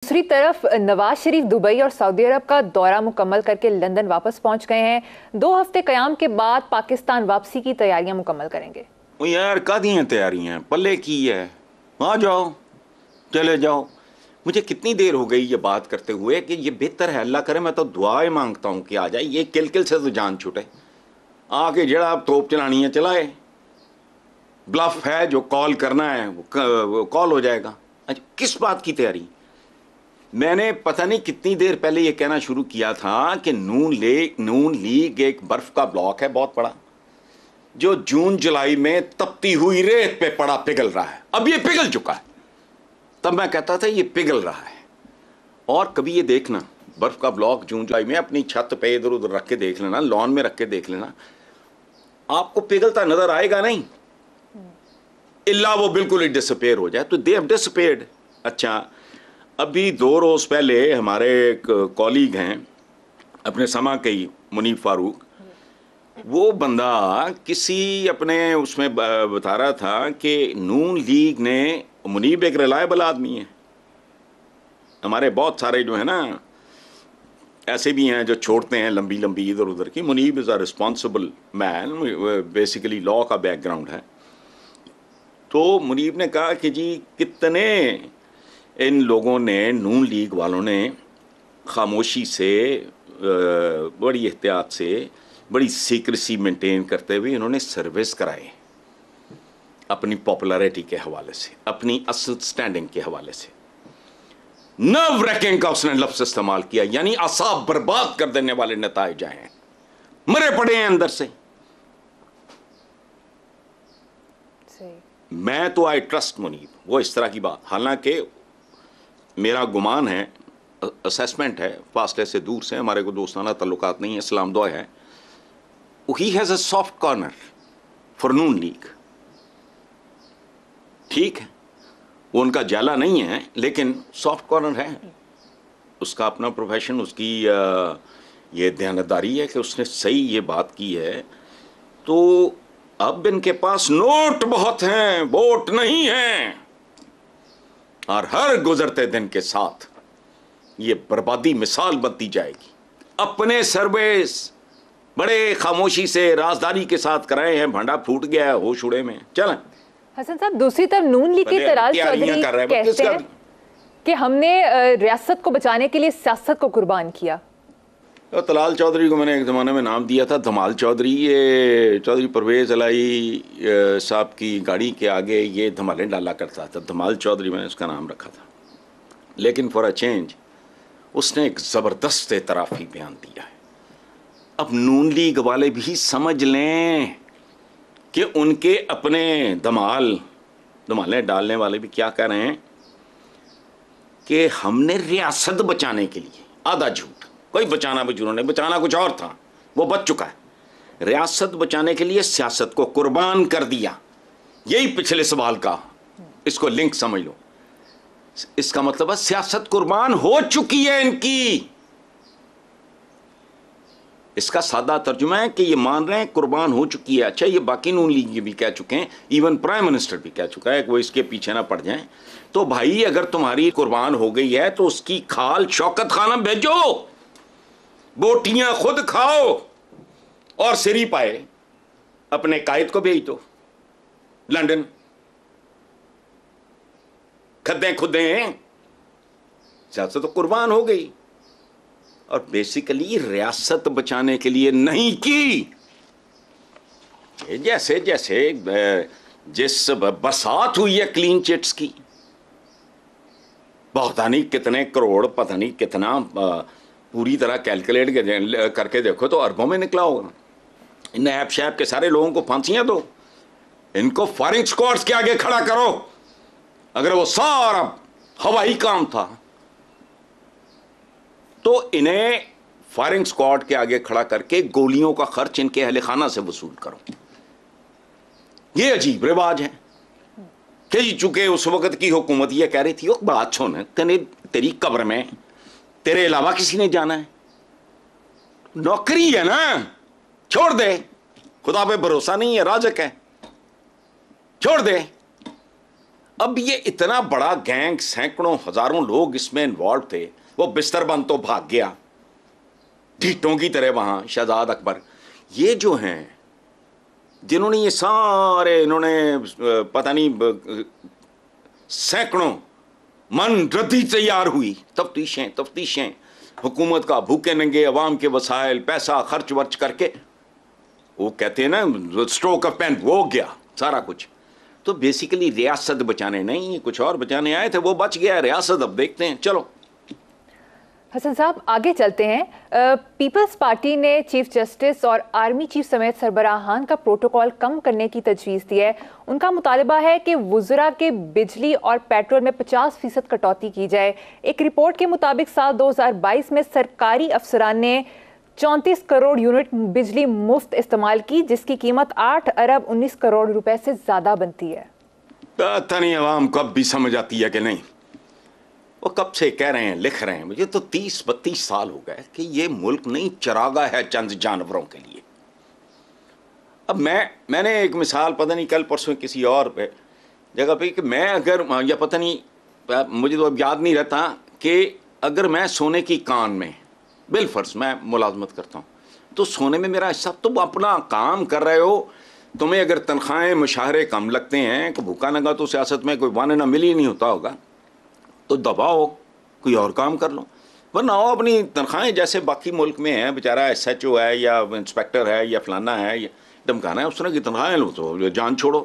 दूसरी तरफ नवाज शरीफ दुबई और सऊदी अरब का दौरा मुकम्मल करके लंदन वापस पहुंच गए हैं। 2 हफ्ते कयाम के बाद पाकिस्तान वापसी की तैयारियां मुकम्मल करेंगे। यार कादियाँ तैयारियां पल्ले की है, आ जाओ चले जाओ। मुझे कितनी देर हो गई ये बात करते हुए कि ये बेहतर है, अल्लाह करे मैं तो दुआएं मांगता हूँ कि आ जाए, ये किल किल से तो जान छूटे, आके जड़ा आप तोप चलानी है चलाए, ब्लफ है जो कॉल करना है वो कॉल हो जाएगा। अच्छा किस बात की तैयारी? मैंने पता नहीं कितनी देर पहले ये कहना शुरू किया था कि नून लीग एक बर्फ का ब्लॉक है बहुत बड़ा, जो जून जुलाई में तपती हुई रेत पे पड़ा पिघल रहा है। अब ये पिघल चुका है, तब मैं कहता था ये पिघल रहा है। और कभी ये देखना बर्फ का ब्लॉक जून जुलाई में अपनी छत पे इधर उधर रख के देख लेना, लॉन में रख के देख लेना, आपको पिघलता नजर आएगा नहीं, इल्ला वो बिल्कुल ही डिसअपेयर हो जाए। तो दे हैव डिसअपेयर्ड। अच्छा अभी 2 रोज पहले हमारे एक कॉलीग हैं अपने समा के ही, मुनीब फारूक, वो बंदा किसी अपने उसमें बता रहा था कि नून लीग ने, मुनीब एक रिलायबल आदमी है, हमारे बहुत सारे जो है ना ऐसे भी हैं जो छोड़ते हैं लंबी लंबी इधर उधर की। Munib is a responsible man, basically law का बैकग्राउंड है। तो मुनीब ने कहा कि जी कितने इन लोगों ने, नून लीग वालों ने खामोशी से, बड़ी एहतियात से, बड़ी सीक्रेसी मेंटेन करते हुए इन्होंने सर्विस कराए अपनी पॉपुलैरिटी के हवाले से, अपनी असल स्टैंडिंग के हवाले से। नर्व रैकिंग का उसने लफ्ज़ इस्तेमाल किया, यानी असाब बर्बाद कर देने वाले नताइज आए हैं, मरे पड़े हैं अंदर से। मैं तो आई ट्रस्ट मुनीब, वो इस तरह की बात, हालांकि मेरा गुमान है, असेसमेंट है, फासले से दूर से, हमारे को दोस्ताना तल्लुकात नहीं है, इस्लाम दुआ है, he has a soft corner for Noon league. ठीक है वो उनका जाला नहीं है लेकिन सॉफ्ट कॉर्नर है, उसका अपना प्रोफेशन, उसकी ये दयानतदारी है कि उसने सही ये बात की है। तो अब इनके पास नोट बहुत हैं, वोट नहीं हैं, और हर गुजरते दिन के साथ ये बर्बादी मिसाल बनती जाएगी। अपने सर्विस बड़े खामोशी से राजदारी के साथ कराए हैं, भांडा फूट गया है होश उड़े में। चलें हसन साहब, दूसरी तरफ नून लीग के तलाल चौधरी कहते हैं कि हमने रियासत को बचाने के लिए सियासत को कुर्बान किया। तो तलाल चौधरी को मैंने एक ज़माने में नाम दिया था धमाल चौधरी। ये चौधरी परवेज़ अलाई साहब की गाड़ी के आगे ये धमालें डाला करता था, धमाल चौधरी मैंने उसका नाम रखा था। लेकिन फॉर अ चेंज उसने एक ज़बरदस्त एतराफ़ी बयान दिया है। अब नून लीग वाले भी समझ लें कि उनके अपने धमालें डालने वाले भी क्या कह रहे हैं कि हमने रियासत बचाने के लिए, आधा झूठ, कोई बचाना भी उन्होंने, बचाना कुछ और था, वो बच चुका है, रियासत बचाने के लिए सियासत को कुर्बान कर दिया। यही पिछले सवाल का, इसको लिंक समझ लो। इसका मतलब है सियासत कुर्बान हो चुकी है इनकी। इसका सादा तर्जुमा है कि ये मान रहे हैं कुर्बान हो चुकी है। अच्छा ये बाकी नून लीग भी कह चुके हैं, इवन प्राइम मिनिस्टर भी कह चुका है कि वो इसके पीछे ना पड़ जाएं। तो भाई अगर तुम्हारी कुर्बान हो गई है तो उसकी खाल शौकत खाना भेजो, बोटियां खुद खाओ, और सिरी पाए अपने कायद को भेज दो लंदन, खद्दे खुदे, सियासत तो कुर्बान हो गई। और बेसिकली रियासत बचाने के लिए नहीं की। जैसे जैसे जिस बरसात हुई है क्लीन चिट्स की, पता नहीं कितने करोड़, पता नहीं कितना, पूरी तरह कैलकुलेट करके देखो तो अरबों में निकला होगा। इन ऐप शैप के सारे लोगों को फांसियां दो, इनको फायरिंग स्क्वाड्स के आगे खड़ा करो। अगर वो सारा हवाई काम था तो इन्हें फायरिंग स्क्वाड के आगे खड़ा करके गोलियों का खर्च इनके अहले खाना से वसूल करो। ये अजीब रिवाज है कि चूंकि उस वक्त की हुकूमत ये कह रही थी, वो बात सुन, तेरी कब्र में तेरे अलावा किसी ने जाना है, नौकरी है ना, छोड़ दे, खुदा पे भरोसा नहीं है, राजक है, छोड़ दे। अब ये इतना बड़ा गैंग, सैकड़ों हजारों लोग इसमें इन्वॉल्व थे, वो बिस्तरबंद तो भाग गया ढीटों की तरह वहां, शहजाद अकबर। ये जो हैं जिन्होंने ये सारे, इन्होंने पता नहीं सैकड़ों मन रद्दी तैयार हुई, तफ्तीशें तफ्तीशें, हुकूमत का भूखे नंगे अवाम के वसाइल, पैसा खर्च वर्च करके, वो कहते हैं ना स्ट्रोक ऑफ पेन, वो हो गया सारा कुछ। तो बेसिकली रियासत बचाने नहीं, कुछ और बचाने आए थे, वो बच गया रियासत। अब देखते हैं, चलो हसन साहब आगे चलते हैं। पीपल्स पार्टी ने चीफ जस्टिस और आर्मी चीफ समेत सरबराहान का प्रोटोकॉल कम करने की तजवीज़ दी है। उनका मुतालबा है कि वुज़रा के बिजली और पेट्रोल में 50% कटौती की जाए। एक रिपोर्ट के मुताबिक साल 2022 में सरकारी अफसरान ने 34 करोड़ यूनिट बिजली मुफ्त इस्तेमाल की, जिसकी कीमत 8 अरब 19 करोड़ रुपए से ज़्यादा बनती है। पता नहीं अवाम को अब भी समझ आती है कि नहीं। वो कब से कह रहे हैं, लिख रहे हैं, मुझे तो 30-32 साल हो गए कि ये मुल्क नहीं चरागा है चंद जानवरों के लिए। अब मैंने एक मिसाल पता नहीं कल परसों किसी और पे जगह पे कि मैं अगर, या पता नहीं, मुझे तो अब याद नहीं रहता, कि अगर मैं सोने की कान में बिलफर्ज मैं मुलाजमत करता हूँ, तो सोने में मेरा हिस्सा, तुम अपना काम कर रहे हो, तुम्हें अगर तनख्वाहें मुशाहरे कम लगते हैं, कि भूखा नंगा तो सियासत में कोई वाने ना मिल ही नहीं होता होगा, तो दबाओ, कोई और काम कर लो, वरना आओ अपनी तनख्वाहें जैसे बाकी मुल्क में है, बेचारा SHO है या इंस्पेक्टर है या फलाना है या धमकाना है, उस तरह की तनख्वाहें लो, तो जान छोड़ो।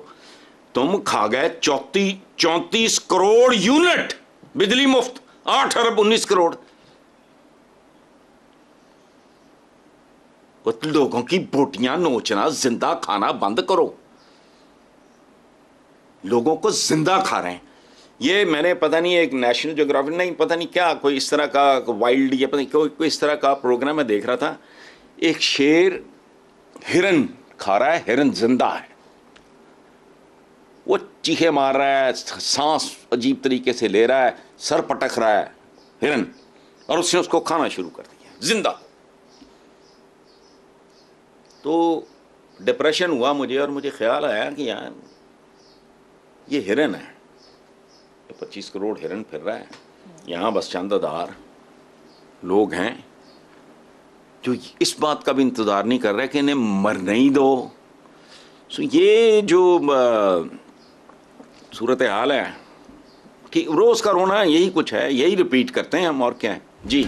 तुम खा गए 34 करोड़ यूनिट बिजली मुफ्त, 8 अरब 19 करोड़। लोगों की बोटियां नोचना, जिंदा खाना बंद करो। लोगों को जिंदा खा रहे हैं। ये मैंने पता नहीं एक नेशनल ज्योग्राफी नहीं पता नहीं क्या, कोई इस तरह का वाइल्ड, या पता नहीं कोई इस तरह का प्रोग्राम मैं देख रहा था। एक शेर हिरन खा रहा है, हिरन जिंदा है, वो चीखे मार रहा है, सांस अजीब तरीके से ले रहा है, सर पटक रहा है हिरन, और उसने उसको खाना शुरू कर दिया जिंदा। तो डिप्रेशन हुआ मुझे, और मुझे ख्याल आया कि यार ये हिरन है, 25 करोड़ हिरन फिर रहा है यहाँ, बस चंद हज़ार लोग हैं जो इस बात का भी इंतज़ार नहीं कर रहे कि इन्हें मरने ही दो। सो ये जो सूरत हाल है कि रोज़ का रोना यही कुछ है, यही रिपीट करते हैं हम, और क्या है जी।